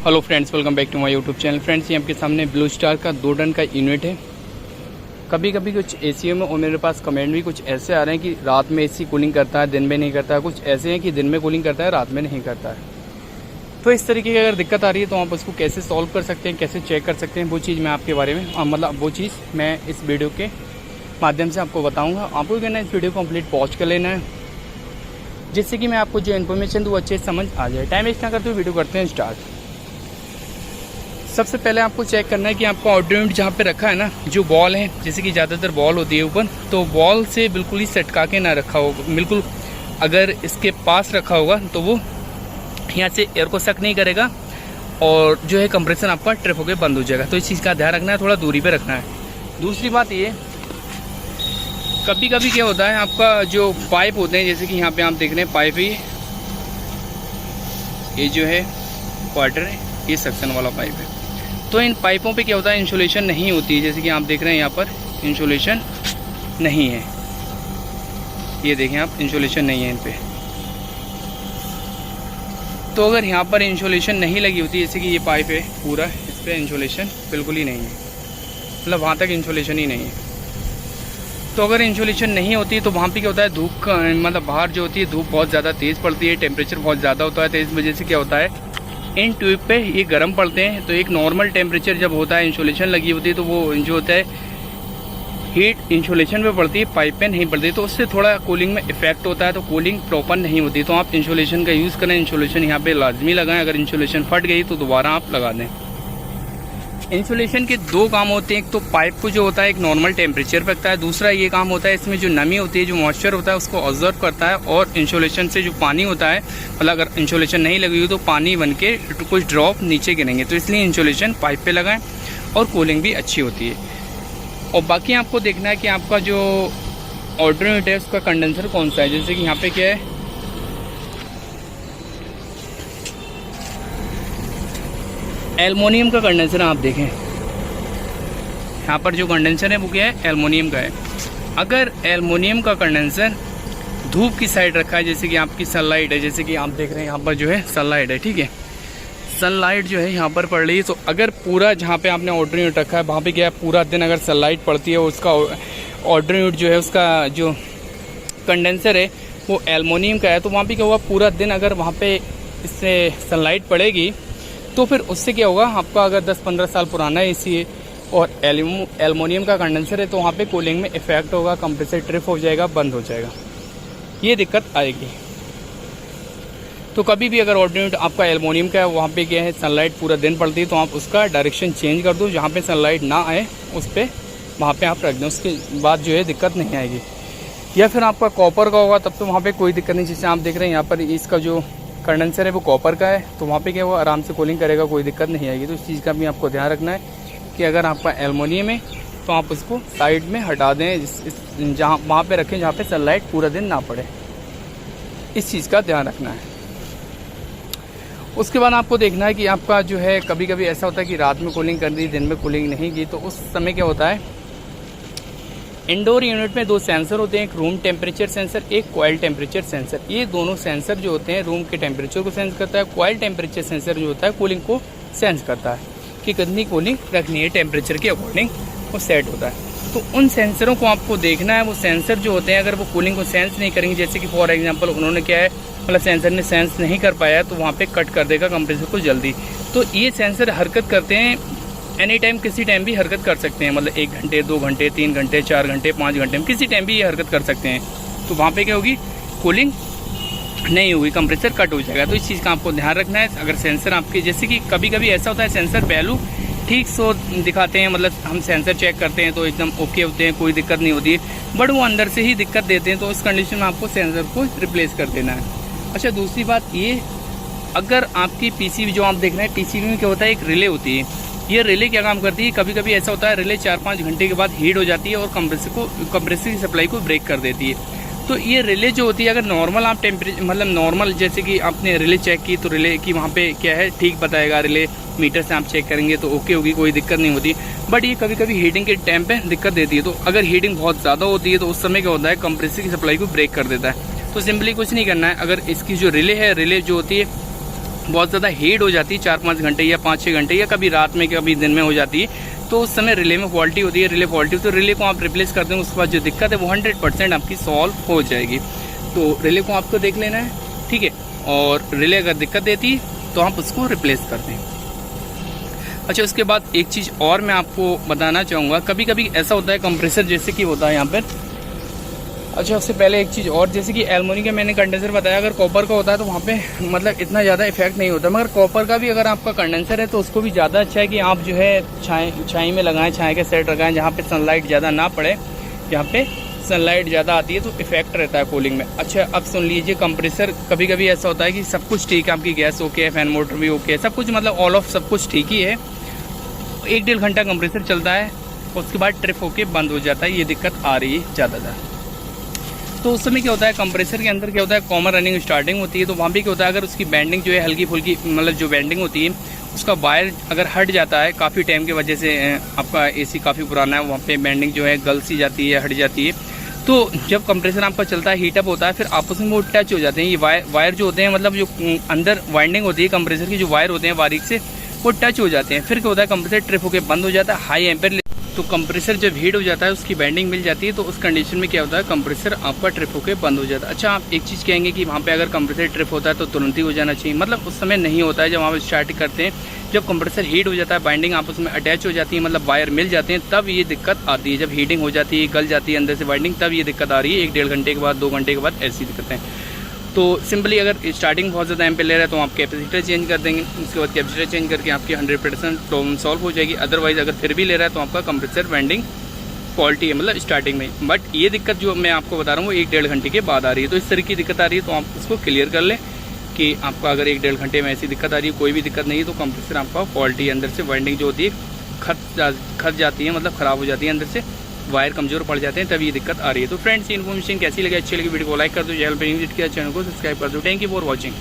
Hello friends, welcome back to my YouTube channel. Friends, ये आपके सामने ब्लू स्टार का 2 टन का यूनिट है। कभी कभी कुछ एसी में और मेरे पास कमेंट भी कुछ ऐसे आ रहे हैं कि रात में एसी कूलिंग करता है, दिन में नहीं करता है। कुछ ऐसे हैं कि दिन में कूलिंग करता है, रात में नहीं करता है। तो इस तरीके की अगर दिक्कत आ रही है तो आप उसको कैसे सॉल्व कर सकते हैं, कैसे चेक कर सकते हैं, वो चीज़ मैं आपके बारे में वो चीज़ मैं इस वीडियो के माध्यम से आपको बताऊँगा। आपको कहना है इस वीडियो को कंप्लीट पॉज कर लेना है, जिससे कि मैं आपको जो इन्फॉर्मेशन दूँ अच्छे से समझ आ जाए। टाइम वेस्ट ना करते हुए वीडियो करते हैं स्टार्ट। सबसे पहले आपको चेक करना है कि आपका ऑडियो यूनिट जहाँ पे रखा है ना, जो बॉल है, जैसे कि ज़्यादातर बॉल होती है ऊपर, तो बॉल से बिल्कुल ही सटका के ना रखा होगा। बिल्कुल अगर इसके पास रखा होगा तो वो यहाँ से एयर को सक नहीं करेगा और जो है कंप्रेसर आपका ट्रिप होकर बंद हो जाएगा। तो इस चीज़ का ध्यान रखना है, थोड़ा दूरी पर रखना है। दूसरी बात ये, कभी कभी क्या होता है, आपका जो पाइप होते हैं, जैसे कि यहाँ पे आप देख रहे हैं पाइप ही, ये जो है क्वार्टर है, ये सक्शन वाला पाइप है। तो इन पाइपों पे क्या होता है, इंसुलेशन नहीं होती है। जैसे कि आप देख रहे हैं यहाँ पर इंसुलेशन नहीं है, ये देखें आप, इंसुलेशन नहीं है इन पे। तो अगर यहाँ पर इंसुलेशन नहीं लगी होती, जैसे कि ये पाइप है पूरा, इस पर इंसुलेशन बिल्कुल ही नहीं है, मतलब वहाँ तक इंसुलेशन ही नहीं है। तो अगर इंसुलेशन नहीं होती तो वहाँ पे क्या होता है, धूप का मतलब बाहर जो होती है धूप बहुत ज़्यादा तेज़ पड़ती है, टेम्परेचर बहुत ज़्यादा होता है। तो इस वजह से क्या होता है, इन ट्यूब पे ये गर्म पड़ते हैं। तो एक नॉर्मल टेम्परेचर जब होता है, इंसुलेशन लगी होती है, तो वो जो होता है हीट इंसुलेशन पे पड़ती है, पाइप पे नहीं पड़ती, तो उससे थोड़ा कूलिंग में इफेक्ट होता है। तो कूलिंग प्रॉपर नहीं होती। तो आप इंसुलेशन का यूज़ करें, इंसुलेशन यहाँ पे लाजमी लगाएं। अगर इंसुलेशन फट गई तो दोबारा आप लगा दें। इंसुलेशन के 2 काम होते हैं। एक तो पाइप को जो होता है एक नॉर्मल टेम्परेचर पे रखता है, दूसरा ये काम होता है इसमें जो नमी होती है, जो मॉइस्चर होता है, उसको ऑब्जर्व करता है और इंसुलेशन से जो पानी होता है, मतलब अगर इंसुलेशन नहीं लगी हुई तो पानी बन के कुछ ड्रॉप नीचे गिरेंगे। तो इसलिए इंसुलेशन पाइप पे लगाएं और कूलिंग भी अच्छी होती है। और बाकी आपको देखना है कि आपका जो ऑडियो यूनिट है उसका कंडेंसर कौन सा है। जैसे कि यहाँ पे क्या है, एल्युमिनियम का कंडेंसर आप देखें, यहाँ पर जो कंडेंसर है वो क्या है, एल्युमिनियम का है। अगर एल्युमिनियम का कंडेंसर धूप की साइड रखा है, जैसे कि आपकी सनलाइट है, जैसे कि आप देख रहे हैं यहाँ पर जो है सनलाइट है, ठीक है, सनलाइट जो है यहाँ पर पड़ रही है। तो अगर पूरा जहाँ पे आपने ऑडियो यूनिट रखा है वहाँ पे क्या है, पूरा दिन अगर सनलाइट पड़ती है, उसका ऑडियो यूनिट जो है उसका जो कंडेंसर है वो एल्युमिनियम का है, तो वहाँ पे क्या होगा, पूरा दिन अगर वहाँ पे इससे सनलाइट पड़ेगी तो फिर उससे क्या होगा, आपका अगर 10-15 साल पुराना एसी है और एल्युमिनियम का कंडेंसर है तो वहाँ पे कूलिंग में इफेक्ट होगा, कंप्रेसर ट्रिप हो जाएगा, बंद हो जाएगा, ये दिक्कत आएगी। तो कभी भी अगर ऑडियो यूनिट आपका एल्युमिनियम का है, वहाँ पे क्या है, सनलाइट पूरा दिन पड़ती है, तो आप उसका डायरेक्शन चेंज कर दो, जहाँ पे सनलाइट ना आए उस पर वहाँ पर आप रख दें, उसके बाद जो है दिक्कत नहीं आएगी। या फिर आपका कॉपर का होगा तब तो वहाँ पर कोई दिक्कत नहीं। जैसे आप देख रहे हैं यहाँ पर इसका जो कंडेंसर है वो कॉपर का है, तो वहाँ पे क्या हुआ, आराम से कूलिंग करेगा, कोई दिक्कत नहीं आएगी। तो इस चीज़ का भी आपको ध्यान रखना है कि अगर आपका एल्युमिनियम है तो आप उसको साइड में हटा दें, जहाँ वहाँ पे रखें जहाँ पे सनलाइट पूरा दिन ना पड़े। इस चीज़ का ध्यान रखना है। उसके बाद आपको देखना है कि आपका जो है, कभी कभी ऐसा होता है कि रात में कूलिंग कर दी, दिन में कूलिंग नहीं की, तो उस समय क्या होता है, इंडोर यूनिट में 2 सेंसर होते हैं, एक रूम टेम्परेचर सेंसर, एक कॉइल टेम्परेचर सेंसर। ये दोनों सेंसर जो होते हैं रूम के टेम्परेचर को सेंस करता है। कॉइल टेम्परेचर सेंसर जो होता है कूलिंग को सेंस करता है कि कितनी कूलिंग रखनी है, टेम्परेचर के अकॉर्डिंग वो सेट होता है। तो उन सेंसरों को आपको देखना है। वो सेंसर जो होते हैं अगर वो कूलिंग को सेंस नहीं करेंगे, जैसे कि फॉर एग्जाम्पल उन्होंने क्या है, मतलब सेंसर ने सेंस नहीं कर पाया तो वहाँ पर कट कर देगा कंप्रेसर को जल्दी। तो ये सेंसर हरकत करते हैं एनी टाइम, किसी टाइम भी हरकत कर सकते हैं, मतलब 1 घंटे, 2 घंटे, 3 घंटे, 4 घंटे, 5 घंटे में किसी टाइम भी ये हरकत कर सकते हैं। तो वहाँ पे क्या होगी, कूलिंग नहीं होगी, कंप्रेसर कट हो जाएगा। तो इस चीज़ का आपको ध्यान रखना है। अगर सेंसर आपके, जैसे कि कभी कभी ऐसा होता है सेंसर वैल्यू ठीक सो दिखाते हैं, मतलब हम सेंसर चेक करते हैं तो एकदम ओके होते हैं, कोई दिक्कत नहीं होती है, बट वो अंदर से ही दिक्कत देते हैं। तो इस कंडीशन में आपको सेंसर को रिप्लेस कर देना है। अच्छा, दूसरी बात ये, अगर आपकी पीसीबी जो आप देख रहे हैं, पीसीबी में क्या होता है, एक रिले होती है। ये रिले क्या काम करती है, कभी कभी ऐसा होता है रिले 4-5 घंटे के बाद हीट हो जाती है और कंप्रेसर की सप्लाई को ब्रेक कर देती है। तो ये रिले जो होती है, अगर नॉर्मल आप टेम्परेचर, मतलब नॉर्मल जैसे कि आपने रिले चेक की तो रिले की वहाँ पे क्या है, ठीक बताएगा, रिले मीटर से आप चेक करेंगे तो ओके होगी, कोई दिक्कत नहीं होती। बट ये कभी कभी हीटिंग के टाइम पे दिक्कत देती है। तो अगर हीटिंग बहुत ज़्यादा होती है तो उस समय क्या होता है, कंप्रेसर की सप्लाई को ब्रेक कर देता है। तो सिंपली कुछ नहीं करना है, अगर इसकी जो रिले है, रिले जो होती है बहुत ज़्यादा हीट हो जाती है 4-5 घंटे या 5-6 घंटे या कभी रात में कभी दिन में हो जाती है, तो उस समय रिले में फॉल्टी होती है, रिले फॉल्टी होती है, तो रिले को आप रिप्लेस कर दें, उसके बाद जो दिक्कत है वो 100% आपकी सॉल्व हो जाएगी। तो रिले को आपको देख लेना है, ठीक है, और रिले अगर दिक्कत देती तो आप उसको रिप्लेस कर दें। अच्छा, उसके बाद एक चीज़ और मैं आपको बताना चाहूँगा, कभी कभी ऐसा होता है कंप्रेसर जैसे कि होता है यहाँ पर। अच्छा, उससे पहले एक चीज़ और, जैसे कि एल्युमिनियम का मैंने कंडेंसर बताया, अगर कॉपर का होता है तो वहाँ पे मतलब इतना ज़्यादा इफेक्ट नहीं होता, मगर कॉपर का भी अगर आपका कंडेंसर है तो उसको भी ज़्यादा अच्छा है कि आप जो है छाई में लगाएं, छाई के सेट लगाएं जहाँ पे सनलाइट ज़्यादा ना पड़े, जहाँ पे सनलाइट ज़्यादा आती है तो इफेक्ट रहता है कूलिंग में। अच्छा, अब सुन लीजिए, कंप्रेसर कभी कभी ऐसा होता है कि सब कुछ ठीक है, आपकी गैस ओके है, फैन मोटर भी ओके है, सब कुछ मतलब ऑल ऑफ सब कुछ ठीक ही है, 1-1.5 घंटा कंप्रेसर चलता है, उसके बाद ट्रिप होके बंद हो जाता है, ये दिक्कत आ रही है ज़्यादातर। तो उस समय क्या होता है, कंप्रेसर के अंदर क्या होता है, कॉमन रनिंग स्टार्टिंग होती है, तो वहाँ भी क्या होता है, अगर उसकी बैंडिंग जो है हल्की फुल्की, मतलब जो बैंडिंग होती है उसका वायर अगर हट जाता है काफ़ी टाइम की वजह से, आपका एसी काफ़ी पुराना है, वहाँ पे बैंडिंग जो है गल सी जाती है, हट जाती है, तो जब कंप्रेसर आपका चलता है, हीटअप होता है, फिर आपस में वो टच हो जाते हैं, ये वायर जो होते हैं, मतलब जो अंदर वाइंडिंग होती है कंप्रेसर की, जो वायर होते हैं बारीक से, वो टच हो जाते हैं, फिर क्या होता है, कंप्रेसर ट्रिप होकर बंद हो जाता है, हाई एम्पेयर, तो कंप्रेसर जब हीट हो जाता है, उसकी बैंडिंग मिल जाती है, तो उस कंडीशन में क्या होता है, कंप्रेसर आपका ट्रिप होकर बंद हो जाता है। अच्छा, आप एक चीज़ कहेंगे कि वहाँ पे अगर कंप्रेसर ट्रिप होता है तो तुरंत ही हो जाना चाहिए, मतलब उस समय नहीं होता है, जब आप स्टार्ट करते हैं, जब कंप्रेसर हीट हो जाता है, बाइंडिंग आपस में अटैच हो जाती है, मतलब वायर मिल जाते हैं, तब ये दिक्कत आती है, जब हीटिंग हो जाती है, गल जाती है अंदर से बाइंडिंग, तब ये दिक्कत आ रही है, 1-1.5 घंटे के बाद, 2 घंटे के बाद ऐसी दिक्कतें। तो सिंपली अगर स्टार्टिंग बहुत ज़्यादा एम्पेयर ले रहा है तो आप कैपेसिटर चेंज कर देंगे, उसके बाद कैपेसिटर चेंज करके आपकी 100% प्रॉब्लम सॉल्व हो जाएगी। अदरवाइज अगर फिर भी ले रहा है तो आपका कंप्रेसर वाइंडिंग फॉल्टी है, मतलब स्टार्टिंग में। बट ये दिक्कत जो मैं आपको बता रहा हूँ वो 1-1.5 घंटे के बाद आ रही है, तो इस तरह की दिक्कत आ रही है तो आप उसको क्लियर कर लें कि आपका अगर 1-1.5 घंटे में ऐसी दिक्कत आ रही है, कोई भी दिक्कत नहीं है, तो कंप्रेसर आपका फॉल्टी है, अंदर से वाइंडिंग जो होती है खत जाती है, मतलब ख़राब हो जाती है, अंदर से वायर कमजोर पड़ जाते हैं, तब ये दिक्कत आ रही है। तो फ्रेंड्स, ये इन्फॉर्मेशन कैसी लगी, अच्छी लगी वीडियो को लाइक कर दो, चैनल पर विजिट किया, चैनल को सब्सक्राइब कर दो। Thank you for watching.